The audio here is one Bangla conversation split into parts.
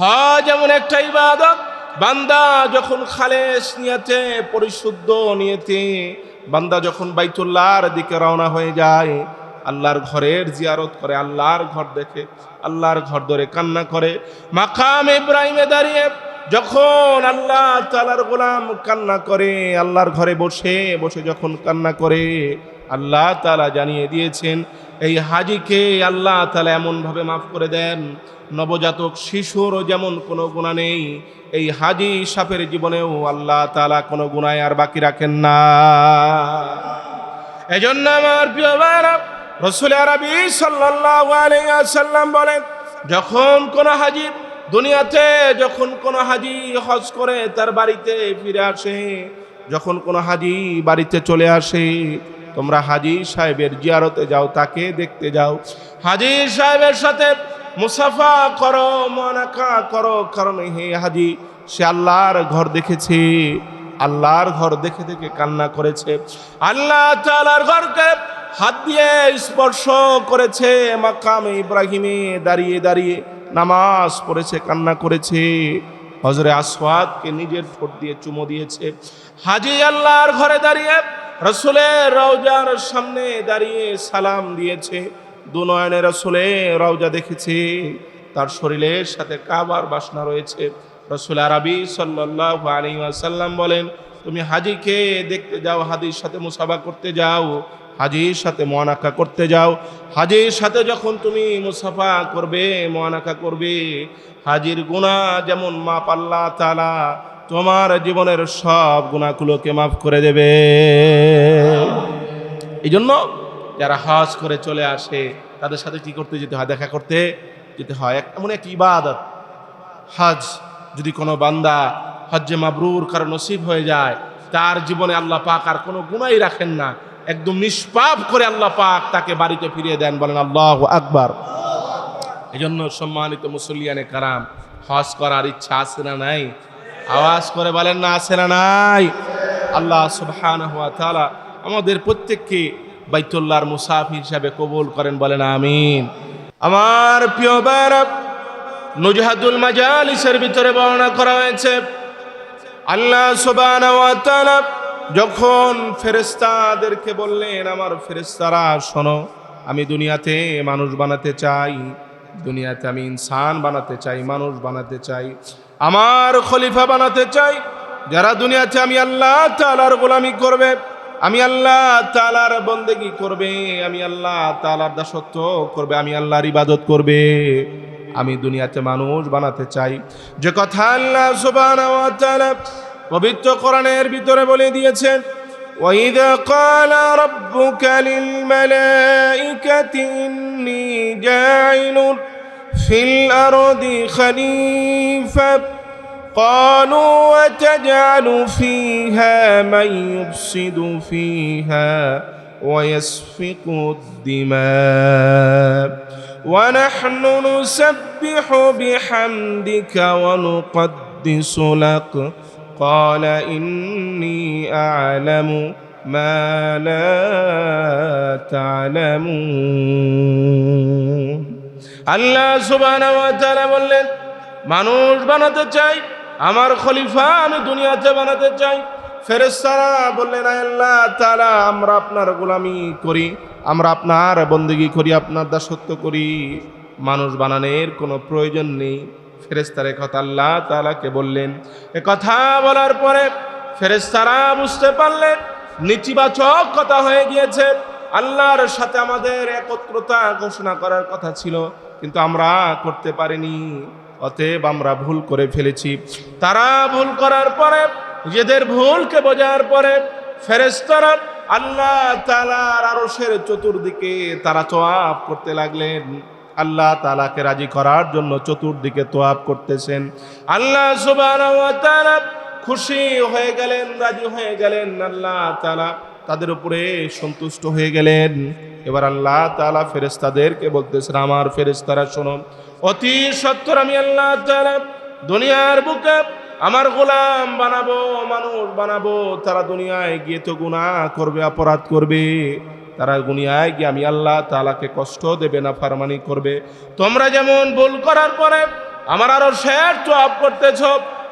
হজ এমন একটা ইবাদত, বান্দা যখন খালেস নিয়তে, পরিশুদ্ধ নিয়তে বান্দা যখন বাইতুল্লাহর দিকে রওনা হয়ে যায়, আল্লাহর ঘরের জিয়ারত করে, আল্লাহর ঘর দেখে, আল্লাহর ঘর ধরে কান্না করে, মাকাম ইব্রাহিমে দাঁড়িয়ে যখন আল্লাহ তাআলার গোলাম কান্না করে, আল্লাহর ঘরে বসে বসে যখন কান্না করে, আল্লাহ তাআলা জানিয়ে দিয়েছেন এই হাজিকে আল্লাহ তাআলা এমনভাবে মাফ করে দেন, নবজাতক শিশুরও যেমন কোনো গুনাহ নেই, এই হাজি সাপের জীবনেও আল্লাহ তাআলা কোনো গুনাহ আর বাকি রাখেন না। এজন্য আমার প্রিয় ভাইরা, রাসূল আরবি সাল্লাল্লাহু আলাইহি ওয়াসাল্লাম বলেন, যখন কোনো হাজি দুনিয়াতে, যখন কোনো হাজি হজ করে তার বাড়িতে ফিরে আসে, যখন কোনো হাজি বাড়িতে চলে আসে, তোমরা হাজি সাহেবের জিয়ারতে যাও, তাকে দেখতে যাও, হাজি সাহেবের সাথে মুসাফা করো, মুনাকা করো, কারণ হে হাজি সে আল্লাহর ঘর দেখেছে, আল্লাহর ঘর দেখে দেখে কান্না করেছে, আল্লাহ তাআলার ঘরকে হাত দিয়ে স্পর্শ করেছে, মাকামে ইব্রাহিমে দাঁড়িয়ে দাঁড়িয়ে নামাজ পড়েছে, কান্না করেছে, হজরে আসওয়াদকে নিজের ঠোঁট দিয়ে চুমো দিয়েছে। হাজি আল্লাহর ঘরে দাঁড়িয়ে রাসূলের রওজার সামনে দাঁড়িয়ে সালাম দিয়েছে, দুনয়নে রাসূলের রওজা দেখেছে, তার শরীরের সাথে কাবার বাসনা রয়েছে। রাসূল আরবি সাল্লাল্লাহু আলাইহি ওয়াসাল্লাম বলেন, তুমি হাজিকে দেখতে যাও, হাজির সাথে মুসাফা করতে যাও, হাজির সাথে মুআনাকা করতে যাও, হাজির সাথে যখন তুমি মুসাফা করবে, মুআনাকা করবে, হাজির গুনাহ যেমন মাপ আল্লাহ তাআলা তোমার জীবনের সব গুনাহগুলোকে মাফ করে দেবে। এই জন্য যারা হজ করে চলে আসে তাদের সাথে কি করতে যেতে হয়? দেখা করতে যেতে হয়। এমন এক ইবাদত হজ, যদি কোনো বান্দা হজ্জে মাবরুর কারো নসিব হয়ে যায়, তার জীবনে আল্লাহ পাক আর কোনো গুনাহই রাখেন না, একদম নিষ্পাপ করে আল্লাহ পাক তাকে বাড়িতে ফিরিয়ে দেন। বলেন আল্লাহু আকবার। এই জন্য সম্মানিত মুসল্লিয়ানে কারাম, হজ করার ইচ্ছা আছে না নাই? আওয়াজ করে বলেন না, আছে না নাই? আল্লাহ সুবহানাহু ওয়া তাআলা আমাদের প্রত্যেককে বাইতুল্লাহর মুসাফির হিসাবে কবুল করেন, বলেন আমিন। আমার প্রিয় ভাইরা, নুজহাতুল মাজালিসের ভিতরে বর্ণনা করা হয়েছে, আল্লাহ সুবহানাহু ওয়া তাআলা যখন ফেরেশতাদেরকে বললেন, আমার ফেরেশতারা শোনো, আমি দুনিয়াতে মানুষ বানাতে চাই, দুনিয়াতে আমি ইনসান বানাতে চাই, মানুষ বানাতে চাই, আমার খলিফা বানাতে চাই, যারা দুনিয়াতে আমি আল্লাহ তাআলার গোলামি করবে, আমি আল্লাহ তাআলার বন্দেগী করবে, আমি আল্লাহ তাআলার দাসত্ব করবে, আমি আল্লাহর ইবাদত করবে, আমি দুনিয়াতে মানুষ বানাতে চাই। যে কথা আল্লাহ সুবহানাহু ওয়া তাআলা পবিত্র কোরআনের ভিতরে বলে দিয়েছেন, وَإِذَا قَالَ رَبُّكَ لِلْمَلَائِكَةِ إِنِّي جَاعِلٌ فِي الْأَرْضِ خَلِيفَةً قَالُوا وَتَجْعَلُ فِيهَا مَن يُفْسِدُ فِيهَا وَيَسْفِكُ الدِّمَاءَ وَنَحْنُ نُسَبِّحُ بِحَمْدِكَ وَنُقَدِّسُ لَكَ قال إني أعلم ما لا تعلمون। আল্লাহ সুবহানাহু ওয়া তাআলা বললেন, মানুষ বানাতে চাই, আমার খলিফা আমি দুনিয়াতে বানাতে চাই। ফেরেশতারা বললেন, আল্লাহ তাআলা আমরা আপনার গোলামি করি, আমরা আপনার বন্দেগী করি, আপনার দাসত্ব করি, মানুষ বানানোর কোনো প্রয়োজন নেই। ফেরেশতারা কথা আল্লাহ তাআলাকে বললেন। এ কথা বলার পরে ফেরেশতারা বুঝতে পারলেন নেতিবাচক কথা হয়ে গিয়েছে, আল্লাহর সাথে আমাদের একত্রতা ঘোষণা করার কথা ছিল, কিন্তু আমরা করতে পারিনি, অতএব আমরা ভুল করে ফেলেছি। তারা ভুল করার পরে, নিজেদের ভুলকে বোঝার পরে ফেরেশতারা আল্লাহ তাআলার আরশের চতুর্দিকে তারা তওয়াফ করতে লাগলেন, আল্লাহ তাআলাকে রাজি করার জন্য চতুর্দিকে তওয়াফ করতেছেন। আল্লাহ সুবহানাহু ওয়া তাআলা খুশি হয়ে গেলেন, রাজি হয়ে গেলেন, আল্লাহ তাআলা তাদের উপরে সন্তুষ্ট হয়ে গেলেন। এবার আল্লাহ তাআলা ফেরেশতাদেরকে বলতেছেন, আমার ফেরেশতারা শোনো, অতি সত্বর আমি আল্লাহ তাআলা দুনিয়ার বুকে আমার গোলাম বানাবো, মানুষ বানাবো, তারা দুনিয়ায় গিয়ে তো গুনাহ করবে, অপরাধ করবে, তারা দুনিয়ায় গিয়ে আমি আল্লাহ তাআলাকে কষ্ট দেবে, না ফারমানি করবে। তোমরা যেমন ভুল করার পরে আমার আরো শের তওয়াব করতেছ।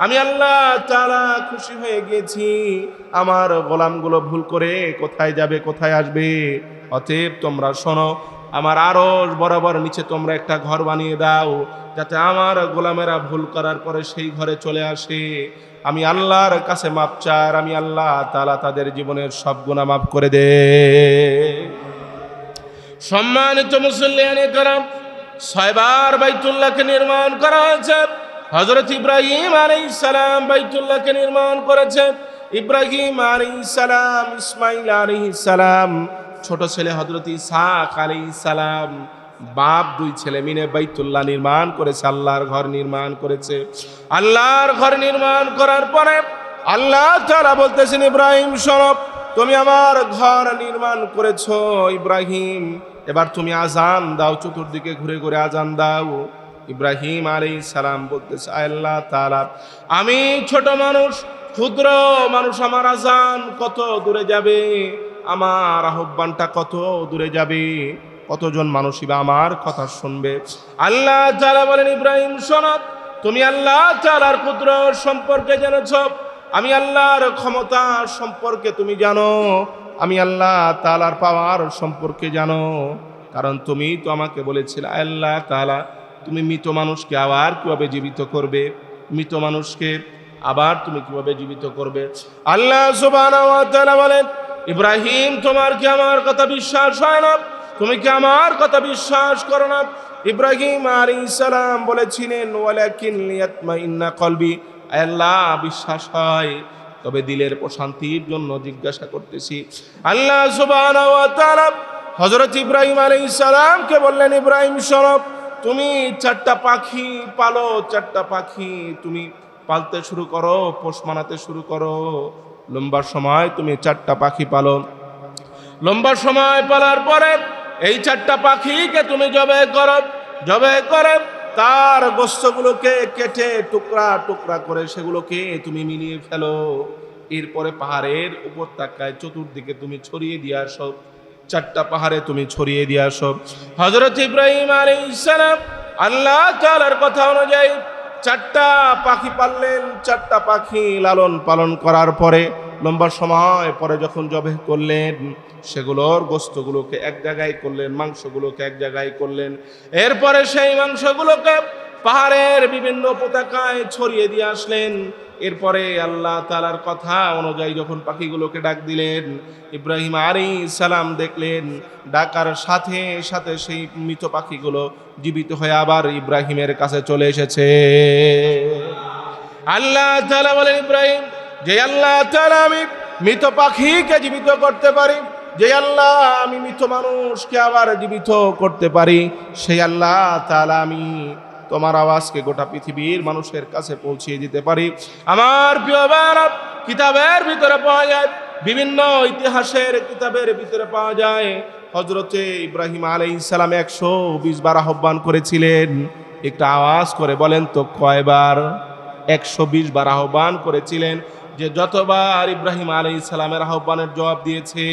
আমি আল্লাহ তাআলা খুশি হয়ে গেছি। আমার গোলামগুলো ভুল করে কোথায় যাবে, কোথায় আসবে? অতএব তোমরা শোনো, আমার আরশ বরাবর নিচে তোমরা একটা ঘর বানিয়ে দাও, যাতে আমার গোলামেরা ভুল করার পরে সেই ঘরে চলে আসে। আমি আল্লাহর কাছে মাপ চাই, আমি আল্লাহ তাআলা তাদের জীবনের সব গুনাহ মাফ করে দে। সম্মানিত মুসল্লিয়ানে কেরাম, 6 বার বাইতুল্লাহকে নির্মাণ করা হয়েছে। হযরত ইব্রাহিম আলাইহিস সালাম বাইতুল্লাহকে নির্মাণ করেছেন। ইব্রাহিম আলাইহিস সালাম, ইসমাঈল আলাইহিস সালাম, ছোট ছেলে হযরত ইসহাক আলাইহিস সালাম, বাপ 2 ছেলে মিলে বাইতুল্লাহ নির্মাণ করেছে, আল্লাহর ঘর নির্মাণ করেছে। আল্লাহর ঘর নির্মাণ করার পরে আল্লাহ তাআলা বলতেছেন, ইব্রাহিম শোনো, তুমি আমার ঘর নির্মাণ করেছো ইব্রাহিম, এবার তুমি আজান দাও, চতুর্দিকে ঘুরে ঘুরে আজান দাও। ইব্রাহিম আলাইহিস সালাম বলতেছে, আল্লাহ তাআলা, আমি ছোট মানুষ, ক্ষুদ্র মানুষ, আমার আজান কত দূরে যাবে, আমার আহ্বানটা কত দূরে যাবে, কতজন মানুষই বা আমার কথা শুনবে? আল্লাহ তাআলা বলেন, ইব্রাহিম শোনো, তুমি আল্লাহ তাআলার কুদরত সম্পর্কে জেনেছ, আমি আল্লাহর ক্ষমতা সম্পর্কে তুমি জানো, আমি আল্লাহ তাআলার পাওয়ার সম্পর্কে জানো, কারণ তুমি তো আমাকে বলেছিলে আল্লাহ তাআলা তুমি মৃত মানুষকে আবার কিভাবে জীবিত করবে, মৃত মানুষকে আবার তুমি কিভাবে জীবিত করবে। আল্লাহ সুবহানাহু ওয়া তাআলা বলেন, ইব্রাহিম তোমার কি আমার কথা বিশ্বাস হয় না? তুমি কি আমার কথা বিশ্বাস করো না? ইব্রাহিম আলাইহিস সালাম বলেছিলেন, ওয়ালাকিন লিয়াতমাইন্না কলবি, আল্লাহ বিশ্বাস হয়, তবে দিলের প্রশান্তির জন্য জিজ্ঞাসা করতেছি। আল্লাহ সুবহানাহু ওয়া তাআলা হযরত ইব্রাহিম আলাইহিস সালামকে বললেন, ইব্রাহিম শোনো, তুমি 4টা পাখি পালো, 4টা পাখি তুমি পালতে শুরু করো, পোষ মানাতে শুরু করো। লম্বা সময় তুমি 4টা পাখি পালো। লম্বা সময় পালার পরে এই 4টা পাখিকে তুমি জবাই করো, জবাই করে তার গোশতগুলোকে কেটে টুকরা টুকরা করে সেগুলোকে তুমি মিলিয়ে ফেলো। এরপরে পাহাড়ের উপত্যকায় চতুর্দিকে তুমি ছড়িয়ে দিয়ে আসো, 4টা পাহাড়ে তুমি ছড়িয়ে দিয়ে আসো। হযরত ইব্রাহিম আলাইহিস সালাম আল্লাহ তাআলার কথা অনুযায়ী 4টা পাখি পাললেন। 4টা পাখি লালন পালন করার পরে লম্বা সময় পরে যখন জবাই করলেন, সেগুলোর গোশতগুলোকে এক জায়গায় করলেন, মাংসগুলোকে এক জায়গায় করলেন। এরপরে সেই মাংসগুলোকে পাহাড়ের বিভিন্ন উপত্যকায় ছড়িয়ে দিয়ে আসলেন। এরপরে আল্লাহ তাআলার কথা অনুযায়ী যখন পাখিগুলোকে ডাক দিলেন, ইব্রাহিম আলাইহিস সালাম দেখলেন ডাকার সাথে সাথে সেই মৃত পাখিগুলো জীবিত হয়ে আবার ইব্রাহিমের কাছে চলে এসেছে। আল্লাহ তাআলা বলেন, ইব্রাহিম, যে আল্লাহ তাআলা আমি মৃত পাখিকে জীবিত করতে পারি, যে আল্লাহ আমি মৃত মানুষকে আবার জীবিত করতে পারি, সেই আল্লাহ তাআলা আমি তোমার আওয়াজকে গোটা পৃথিবীর মানুষের কাছে পৌঁছিয়ে দিতে পারি। আমার প্রিয় ভাইরা, কিতাবের ভিতরে পাওয়া যায়, বিভিন্ন ইতিহাসের কিতাবের ভিতরে পাওয়া যায়, হযরতে ইব্রাহিম আলাইহিস সালাম 120 বার আহ্বান করেছিলেন। একটা আওয়াজ করে বলেন তো কয়বার? 120 বার আহ্বান করেছিলেন। যে যতবার ইব্রাহিম আলাইহিস সালামের আহ্বানের জবাব দিয়েছে,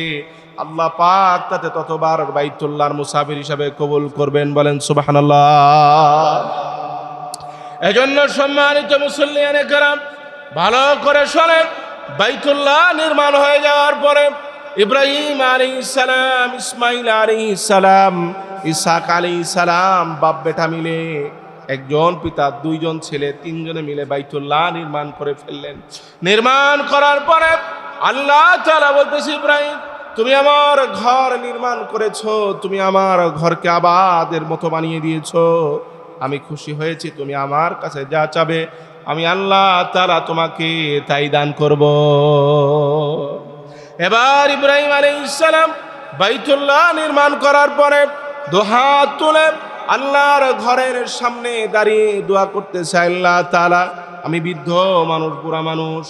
আল্লাহ পাক তাতে ততবার বাইতুল্লাহর মুসাফির হিসাবে কবুল করবেন। বলেন সুবহানাল্লাহ। এজন্য সম্মানিত মুসল্লিয়ানে কেরাম, ভালো করে শোনেন, বাইতুল্লাহ নির্মাণ হয়ে যাওয়ার পরে ইব্রাহিম আলাইহিস সালাম, ইসমাঈল আলাইহিস সালাম, ইসহাক আলাইহিস সালাম বাপ বেটা মিলে, একজন পিতা 2 জন ছেলে 3 জনে মিলে বাইতুল্লাহ নির্মাণ করে ফেললেন। নির্মাণ করার পরে আল্লাহ তাআলা বলতেছে, ইব্রাহিম তুমি আমার ঘর নির্মাণ করেছো, তুমি আমার ঘরকে আবাদের মতো বানিয়ে দিয়েছো, আমি খুশি হয়েছি। তুমি আমার কাছে যা চাবে আমি আল্লাহ তাআলা তোমাকে তাই দান করব। এবার ইব্রাহিম আলাইহিস সালাম বাইতুল্লাহ নির্মাণ করার পরে 2 হাত তুলে আল্লাহর ঘরের সামনে দাঁড়িয়ে দোয়া করতেছে, আল্লাহ তাআলা আমি বৃদ্ধ মানুষ, বুড়া মানুষ,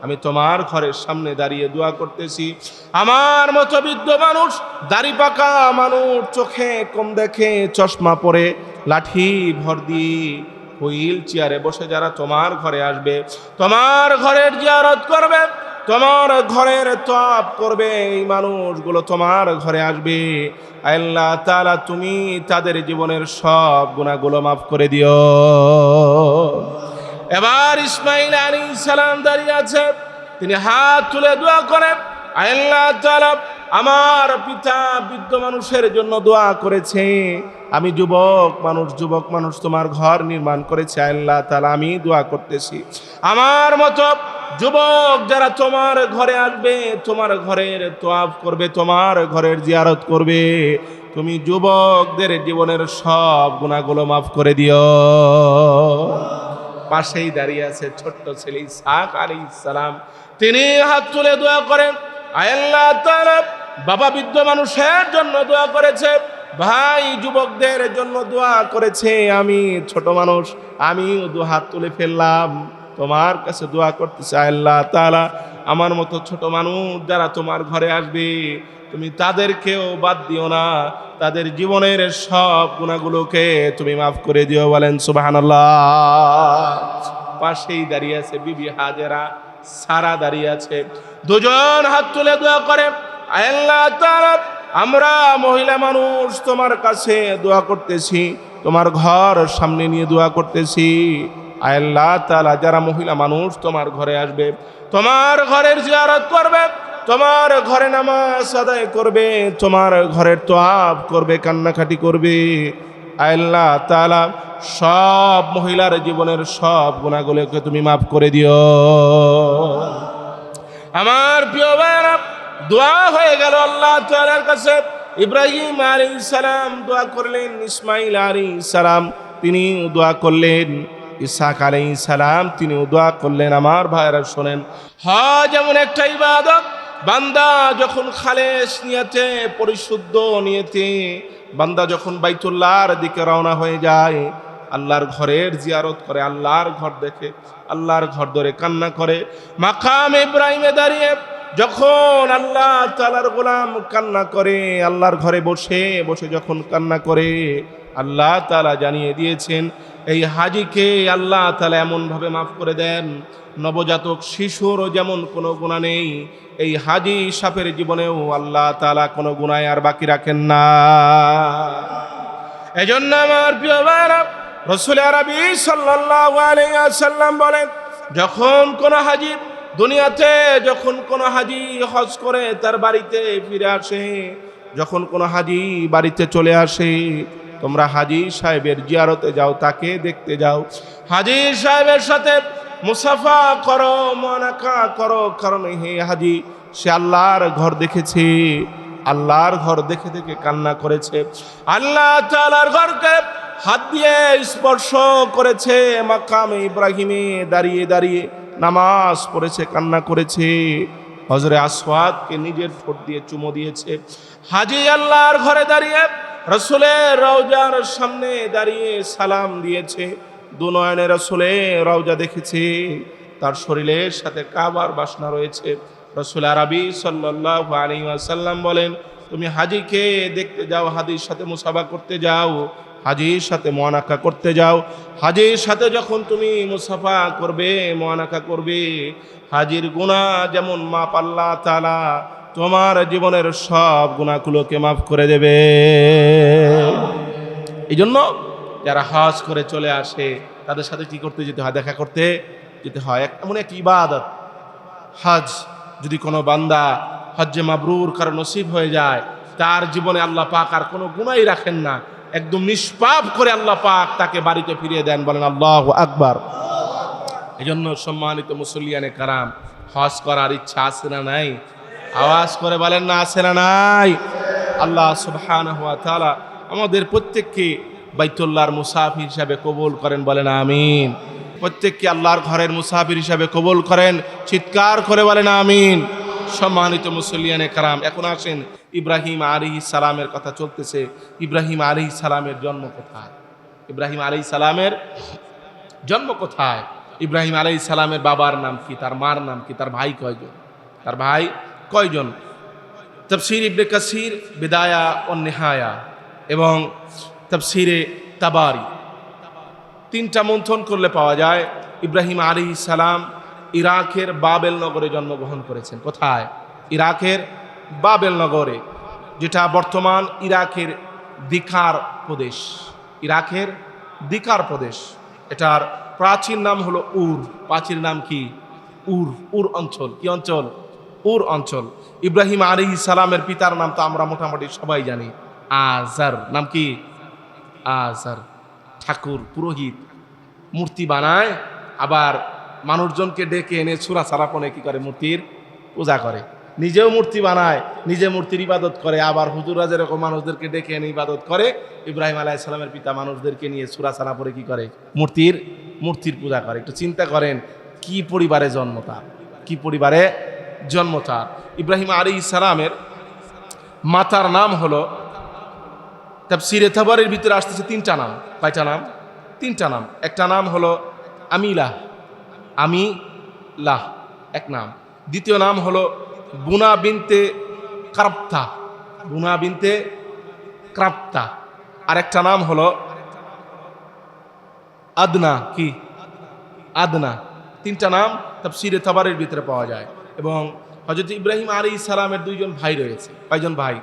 আমি তোমার ঘরের সামনে দাঁড়িয়ে দোয়া করতেছি, আমার মতো বৃদ্ধ মানুষ, দাড়ি পাকা মানুষ, চোখে কম দেখে, চশমা পরে, লাঠি ভর দিয়ে হুইল চেয়ারে বসে যারা তোমার ঘরে আসবে, তোমার ঘরের জিয়ারত করবে, তোমার ঘরের তওয়াফ করবে, এই মানুষগুলো তোমার ঘরে আসবে। আল্লাহ তাআলা তুমি তাদের জীবনের সব গুনাহগুলো মাফ করে দিও। এবার ইসমাঈল আলাইহিস সালাম দাঁড়িয়ে আছে, তিনি হাত তুলে দোয়া করেন, আল্লাহ তাআলা আমার পিতা বৃদ্ধ মানুষের জন্য দোয়া করেছে, আমি যুবক মানুষ তোমার ঘর নির্মাণ করেছে। আল্লাহ তাআলা আমি দোয়া করতেছি, আমার মতো যুবক যারা তোমার ঘরে আসবে, তোমার ঘরের তওয়াফ করবে, তোমার ঘরের জিয়ারত করবে, তুমি যুবকদের জীবনের সব গুনাহগুলো মাফ করে দিও। পাশেই দাঁড়িয়ে আছে ছোট্ট ছেলে ইসহাক আলাইহিস সালাম, তিনি হাত তুলে দোয়া করেন, আল্লাহ তাআলা বাবা বৃদ্ধ মানুষের জন্য দোয়া করেছে, ভাই যুবকদের জন্য দোয়া করেছে, আমি ছোট মানুষ আমিও দু হাত তুলে ফেললাম, তোমার কাছে দোয়া করতেছে। আল্লাহ তাআলা আমার মতো ছোট মানুষ যারা তোমার ঘরে আসবে, তুমি তাদেরকেও বাদ দিও না, তাদের জীবনের সব গুনাহগুলোকে তুমি মাফ করে দিও। বলেন সুবহানাল্লাহ। পাশেই দাঁড়িয়ে আছে বিবি হাজেরা, সারা দাঁড়িয়ে আছে, দুজন হাত তুলে দোয়া করে, আল্লাহ তাআলা আমরা মহিলা মানুষ তোমার কাছে দোয়া করতেছি, তোমার ঘর সামনে নিয়ে দোয়া করতেছি। আল্লাহ তাআলা যারা মহিলা মানুষ তোমার ঘরে আসবে, তোমার ঘরের জিয়ারত করবে, তোমার ঘরে নামাজ আদায় করবে, তোমার ঘরের তওয়াফ করবে, কান্নাকাটি করবে, আল্লাহ তাআলা সব মহিলার জীবনের সব গুনাহগুলোকে তুমি মাফ করে দিও। আমার প্রিয় ভাইরা, দোয়া হয়ে গেল আল্লাহ তাআলার কাছে। ইব্রাহিম আলাইহিস সালাম দোয়া করলেন, ইসমাঈল আলাইহিস সালাম তিনি দোয়া করলেন, ইসহাক আলাইহিস সালাম তিনি দোয়া করলেন। আমার ভাইরা শোনেন, হজ এমন একটা ইবাদত, বান্দা যখন খালেস নিয়তে, পরিশুদ্ধ নিয়তে বান্দা যখন বাইতুল্লাহর দিকে রওনা হয়ে যায়, আল্লাহর ঘরের জিয়ারত করে, আল্লাহর ঘর দেখে, আল্লাহর ঘর ধরে কান্না করে, মাকাম ইব্রাহিমে দাঁড়িয়ে যখন আল্লাহ তাআলার গোলাম কান্না করে, আল্লাহর ঘরে বসে বসে যখন কান্না করে, আল্লাহ তাআলা জানিয়ে দিয়েছেন এই হাজিকে আল্লাহ তাআলা এমনভাবে মাফ করে দেন, নবজাতক শিশুরও যেমন কোনো গুনাহ নেই, এই হাজি সাপের জীবনেও আল্লাহ তাআলা কোনো গুনাহ আর বাকি রাখেন না। এজন্য আমার প্রিয় ভাইরা, রাসূল আরবি সাল্লাল্লাহু আলাইহি ওয়াসাল্লাম বলেন, যখন কোনো হাজি দুনিয়াতে, যখন কোনো হাজি হজ করে তার বাড়িতে ফিরে আসে, যখন কোনো হাজি বাড়িতে চলে আসে, তোমরা হাজি সাহেবের জিয়ারতে যাও, তাকে দেখতে যাও, হাজি সাহেবের সাথে মুসাফা করো, মুনাকা করো, কারণ হে হাজি সে আল্লাহর ঘর দেখেছে, আল্লাহর ঘর দেখে দেখে কান্না করেছে, আল্লাহ তাআলার ঘরকে হাত দিয়ে স্পর্শ করেছে, মাকামে ইব্রাহিমে দাঁড়িয়ে দাঁড়িয়ে নামাজ পড়েছে, কান্না করেছে, হজরে আসওয়াদকে নিজের ঠোঁট দিয়ে চুমো দিয়েছে। হাজি আল্লাহর ঘরে দাঁড়িয়ে রাসূলের রওজার সামনে দাঁড়িয়ে সালাম দিয়েছে, দুনয়নে রাসূলের রওজা দেখেছে, তার শরীরের সাথে কাবার বাসনা রয়েছে। রাসূল আরবি সাল্লাল্লাহু আলাইহি ওয়াসাল্লাম বলেন, তুমি হাজিকে দেখতে যাও, হাজির সাথে মুসাফা করতে যাও, হাজির সাথে মুআনাকা করতে যাও, হাজির সাথে যখন তুমি মুসাফা করবে, মুআনাকা করবে, হাজির গুনাহ যেমন মাপ আল্লাহ তাআলা তোমার জীবনের সব গুনাহগুলোকে মাফ করে দেবে। এই জন্য যারা হজ করে চলে আসে তাদের সাথে কি করতে যেতে হয়? দেখা করতে যেতে হয়। এমন এক ইবাদত হজ, যদি কোনো বান্দা হজ্জে মাবরুর কারো নসিব হয়ে যায়, তার জীবনে আল্লাহ পাক আর কোনো গুনাহই রাখেন না, একদম নিষ্পাপ করে আল্লাহ পাক তাকে বাড়িতে ফিরিয়ে দেন। বলেন আল্লাহু আকবার। এই জন্য সম্মানিত মুসল্লিয়ানে কারাম, হজ করার ইচ্ছা আছে না নাই? আওয়াজ করে বলেন না, আছে না নাই? আল্লাহ সুবহানাহু ওয়া তাআলা আমাদের প্রত্যেককে বাইতুল্লাহর মুসাফির হিসাবে কবুল করেন। বলেন আমিন। প্রত্যেককে আল্লাহর ঘরের মুসাফির হিসাবে কবুল করেন। চিৎকার করে বলেন আমিন। সম্মানিত মুসল্লিয়ানে কারাম, এখন আসেন ইব্রাহিম আলাইহিস সালামের কথা চলতেছে। ইব্রাহিম আলাইহিস সালামের জন্ম কোথায়? ইব্রাহিম আলাইহিস সালামের জন্ম কোথায়? ইব্রাহিম আলাইহিস সালামের বাবার নাম কি, তার মার নাম কি, তার ভাই কয়জন? তার ভাই কয়জন? তাফসীর ইবনে কাসির বিদায়া ও নিহায়া এবং তাফসীরে তাবারি, তিনটা মন্থন করলে পাওয়া যায় ইব্রাহিম আলাইহিস সালাম ইরাকের বাবেল নগরে জন্মগ্রহণ করেছেন। কোথায়? ইরাকের বাবেল নগরে, যেটা বর্তমান ইরাকের দিকার প্রদেশ। ইরাকের দিকার প্রদেশ। এটার প্রাচীন নাম হলো উর। প্রাচীন নাম কি? উর। উর অঞ্চল। কি অঞ্চল? উর অঞ্চল। ইব্রাহিম আলাইহিস সালামের পিতার নাম তো আমরা মোটামুটি সবাই জানি, আজার। নাম কি? আজার। ঠাকুর, পুরোহিত, মূর্তি বানায়, আবার মানুষজনকে ডেকে এনে সূরা সারাপনে কি করে? মূর্তির পূজা করে। নিজেও মূর্তি বানায়, নিজে মূর্তির ইবাদত করে, আবার হুজুররা যেরকম মানুষদেরকে ডেকে এনে ইবাদত করে, ইব্রাহিম আলাইহিস সালামের পিতা মানুষদেরকে নিয়ে সূরা সারা পড়ে কি করে? মূর্তির পূজা করে। একটু চিন্তা করেন কি পরিবারে জন্ম তার, কি পরিবারে জন্ম তার। ইব্রাহিম আলাইহিস সালামের মাতার নাম হলো, তাফসীরে তাবারীর ভিতরে আসতেছে তিনটা নাম। কয়টা নাম? তিনটা নাম। একটা নাম হলো আমিলাহ, আমিলাহ এক নাম। দ্বিতীয় নাম হলো বুনা বিনতে ক্রাপ্তা, বুনা বিনতে ক্রাপ্তা। আর একটা নাম হলো আদনা। কি? আদনা। তিনটা নাম তাফসীরে তাবারীর ভিতরে পাওয়া যায়। এবং হযরত ইব্রাহিম আলাইহিস সালামের দুইজন ভাই রয়েছে। কয়জন ভাই?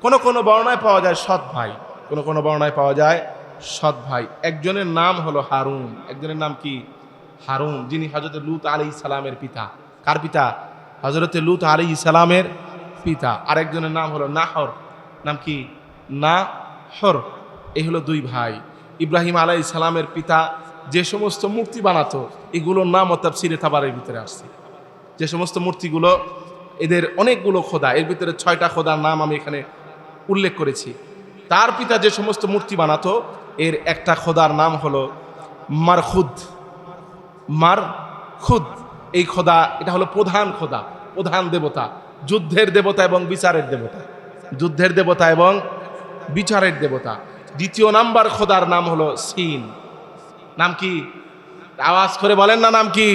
কোন কোন বর্ণনায় পাওয়া যায় সৎ ভাই, কোন কোন বর্ণনায় পাওয়া যায় সৎ ভাই। একজনের নাম হলো হারুন। একজনের নাম কি? হারুন, যিনি হযরত লূত আলাইহিস সালামের পিতা। কার পিতা? হযরত লূত আলাইহিস সালামের পিতা। আরেকজনের নাম হলো নাহর। নাম কি? নাহর। এই হলো দুই ভাই। ইব্রাহিম আলাইহিস সালামের পিতা যে সমস্ত মূর্তি বানাতো, এগুলোর নামও তাফসীরে তাবারীর ভিতরে আসছে। যে সমস্ত মূর্তিগুলো, এদের অনেকগুলো খোদা, এর ভিতরে 6টা খোদার নাম আমি এখানে উল্লেখ করেছি। তার পিতা যে সমস্ত মূর্তি বানাতো, এর একটা খোদার নাম হলো মারখুদ। মারখুদ এই খোদা, এটা হলো প্রধান খোদা, প্রধান দেবতা, যুদ্ধের দেবতা এবং বিচারের দেবতা। যুদ্ধের দেবতা এবং বিচারের দেবতা। দ্বিতীয় নাম্বার খোদার নাম হলো সিন। নাম কি? আওয়াজ করে বলেন না, নাম কি?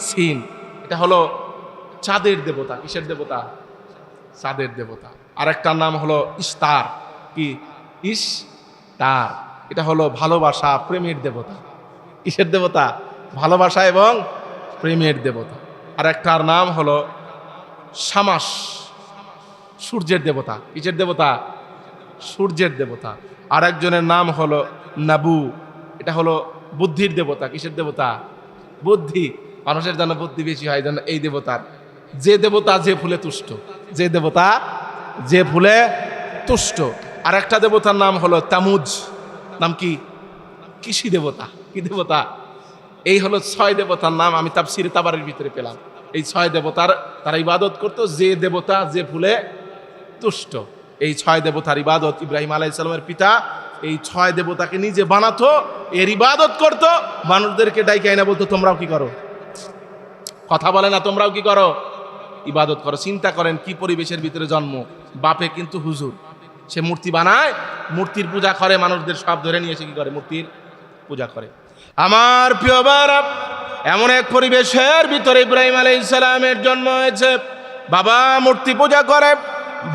সিন। এটা হলো চাঁদের দেবতা। কিসের দেবতা? চাঁদের দেবতা। আরেকটার নাম হলো ইস্তার। কি? ইস্তার। এটা হলো ভালোবাসা, প্রেমের দেবতা। কিসের দেবতা? ভালোবাসা এবং প্রেমের দেবতা। আরেকটার নাম হলো শামাস, সূর্যের দেবতা। কিসের দেবতা? সূর্যের দেবতা। আরেকজনের নাম হলো নাবু। এটা হলো বুদ্ধির দেবতা। কিসের দেবতা? বুদ্ধি। মানুষের যেন বুদ্ধি বেশি হয়, যেন এই দেবতার। যে দেবতা যে ফুলে তুষ্ট, যে দেবতা যে ফুলে তুষ্ট। আর একটা দেবতার নাম হলো তামুজ। নাম কি? কৃষি দেবতা। কি দেবতা? এই হলো 6 দেবতার নাম আমি তাফসীরে তাবারীর ভিতরে পেলাম। এই 6 দেবতার তারা ইবাদত করতো, যে দেবতা যে ফুলে তুষ্ট। এই 6 দেবতার ইবাদত ইব্রাহিম আলাইহিস সালামের পিতা এই 6 দেবতাকে নিজে বানাতো, এর ইবাদত করত, মানুষদেরকে ডাইকে আইনা বলতো তোমরাও কি করো? কথা বলে না, তোমরাও কি করো? ইবাদত করো। চিন্তা করেন কি পরিবেশের ভিতরে জন্ম। বাপে কিন্তু হুজুর, সে মূর্তি বানায়, মূর্তির পূজা করে, মানুষদের সব ধরে নিয়ে এসে কি করে? মূর্তির পূজা করে। আমার প্রিয় বাবা, এমন এক পরিবেশের ভিতরে ইব্রাহিম আলাইহিস সালামের জন্ম হয়েছে। বাবা মূর্তি পূজা করে,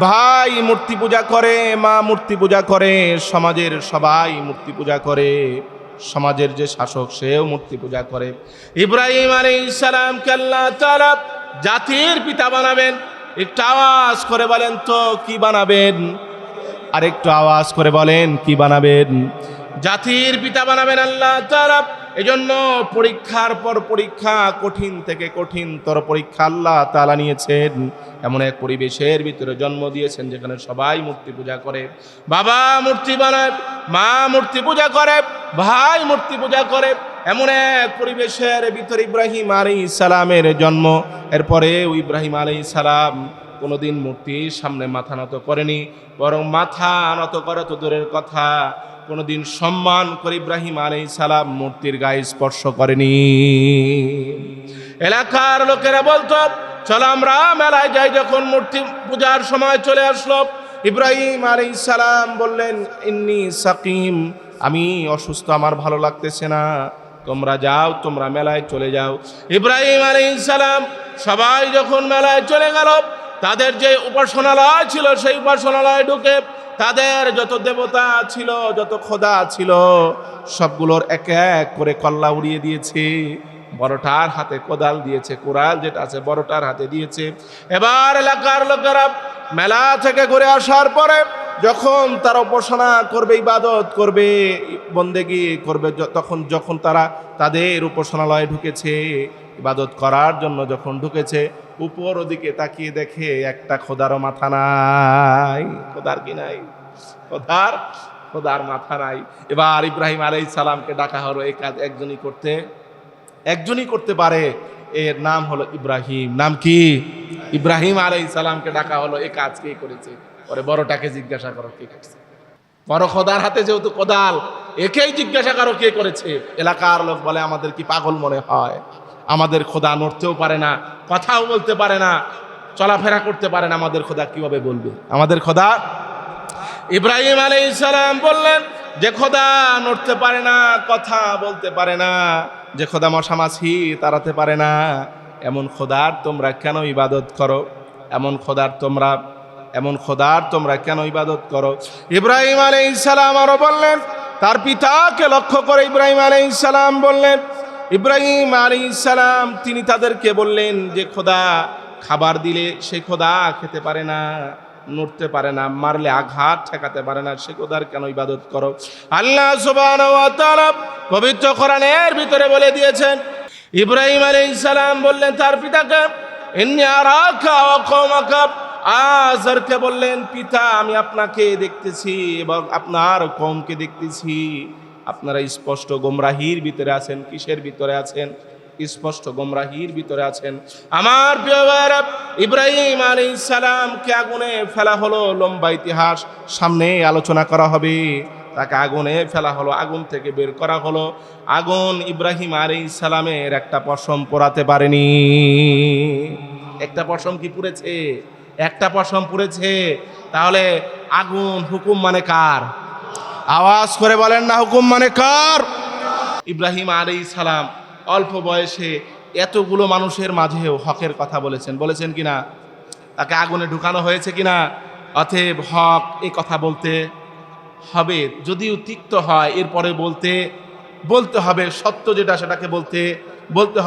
ভাই মূর্তি পূজা করে, মা মূর্তি পূজা করে, সমাজের সবাই মূর্তি পূজা করে, সমাজের যে শাসক সেও মূর্তি পূজা করে। ইব্রাহিম আলাইহিস সালামকে আল্লাহ তাআলা জাতির পিতা বানাবেন। একটু আওয়াজ করে বলেন তো কি বানাবেন? আর একটু আওয়াজ করে বলেন কি বানাবেন? জাতির পিতা বানাবেন আল্লাহ তাআলা। এজন্য পরীক্ষার পর পরীক্ষা, কঠিন থেকে কঠিনতর পরীক্ষা আল্লাহ তাআলা নিয়েছেন। এমন এক পরিবেশের ভিতরে জন্ম দিয়েছেন যেখানে সবাই মূর্তি পূজা করে। বাবা মূর্তি বানায়, মা মূর্তি পূজা করে, ভাই মূর্তি পূজা করে। এমন এক পরিবেশের ভিতরে ইব্রাহিম আলাইহিস সালামের জন্ম। এরপরে ইব্রাহিম আলাইহিস সালাম কোনোদিন মূর্তির সামনে মাথা নত করেনি, বরং মাথা নত করা তো দূরের কথা, কোনোদিন সম্মান করে ইব্রাহিম আলাইহিস সালাম মূর্তির গায়ে স্পর্শ করেনি। এলাকার লোকেরা বলতো চলো আমরা মেলায় যাই। যখন মূর্তি পূজার সময় চলে আসলো, ইব্রাহিম আলাইহিস সালাম বললেন ইন্নী সাকিম, আমি অসুস্থ, আমার ভালো লাগতেছে না, তোমরা যাও, তোমরা মেলায় চলে যাও। ইব্রাহিম আলাইহিস সালাম সবাই যখন মেলায় চলে গেল, তাদের যে উপাসনালয় ছিল সেই উপাসনালয়ে ঢুকে তাদের যত দেবতা ছিল, যত খোদা ছিল, সবগুলোর এক এক করে কল্লা উড়িয়ে দিয়েছে। বড়টার হাতে কোদাল দিয়েছে, কোরাল যেটা আছে বড়টার হাতে দিয়েছে। এবার এলাকার লোকেরা মেলা থেকে ঘুরে আসার পরে যখন তারা উপাসনা করবে, ইবাদত করবে, বন্দেগি করবে, যখন তারা তাদের উপাসনালয়ে ঢুকেছে, ইবাদত করার জন্য যখন ঢুকেছে, উপর ওদিকে তাকিয়ে দেখে একটা খোদারও মাথা নাই। খোদার কি নাই? খোদার মাথা নাই। এবার ইব্রাহিম আলাইহিস সালামকে ডাকা হলো। এই কাজ একজনই করতে পারে, এর নাম হলো ইব্রাহিম। নাম কি? ইব্রাহিম আলাইহিস সালামকে ডাকা হলো। এই কাজ কে করেছে? পরে বড়টাকে জিজ্ঞাসা করো কে করেছে। বড় খোদার হাতে যেহেতু কোদাল, একেই জিজ্ঞাসা করো কে করেছে। এলাকার লোক বলে আমাদের কি পাগল মনে হয়? আমাদের খোদা নড়তেও পারে না, কথাও বলতে পারে না, চলাফেরা করতে পারে না, আমাদের খোদা কিভাবে বলবে? আমাদের খোদা। ইব্রাহিম আলাইহিস সালাম বললেন, যে খোদা নড়তে পারে না, কথা বলতে পারে না, যে খোদা মশা মাছি তাড়াতে পারে না, এমন খোদার তোমরা কেন ইবাদত করো? এমন খোদার তোমরা কেন ইবাদত করো? ইব্রাহিম আলাইহিস সালাম আরো বললেন, তার পিতাকে লক্ষ্য করে ইব্রাহিম আলাইহিস সালাম বললেন, ইব্রাহিম আলাইহিস সালাম তিনি তাদেরকে বললেন যে খোদা খাবার দিলে সে খোদা খেতে পারে না, নড়তে পারে না, মারলে আঘাত ঠেকাতে পারে না, সে খোদার কেন ইবাদত করো? আল্লাহ সুবহানাহু ওয়া তাআলা পবিত্র কোরআনের ভিতরে বলে দিয়েছেন, ইব্রাহিম আলাইহিস সালাম বললেন তার পিতাকে, ইন্নী আরাকা ওয়া কওমাকা, আযরকে বললেন, পিতা আমি আপনাকে দেখতেছি এবং আপনার কওমকে দেখতেছি, আপনারা স্পষ্ট গোমরাহির ভিতরে আছেন। কিসের ভিতরে আছেন? স্পষ্ট গোমরাহির ভিতরে আছেন। আমার প্রিয় ভাইরা, ইব্রাহিম আলাইহিস সালামকে আগুনে ফেলা হলো। লম্বা ইতিহাস সামনে আলোচনা করা হবে। তাকে আগুনে ফেলা হলো, আগুন থেকে বের করা হলো। আগুন ইব্রাহিম আলাইহিস সালামের একটা পশম পোড়াতে পারেনি। একটা পশম কি পুড়েছে? একটা পশম পুড়েছে। তাহলে আগুন হুকুম মানে কার? আওয়াজ করে বলেন না, হুকুম মানে কার? ইব্রাহিম আলাইহিস সালাম অল্প বয়সে এতগুলো মানুষের মাঝেও হকের কথা বলেছেন কিনা? তাকে আগুনে ঢুকানো হয়েছে কিনা? অতএব হক এই কথা বলতে হবে, যদিও তিক্ত হয়, এরপরে বলতে হবে। সত্য যেটা সেটাকে বলতে হবে।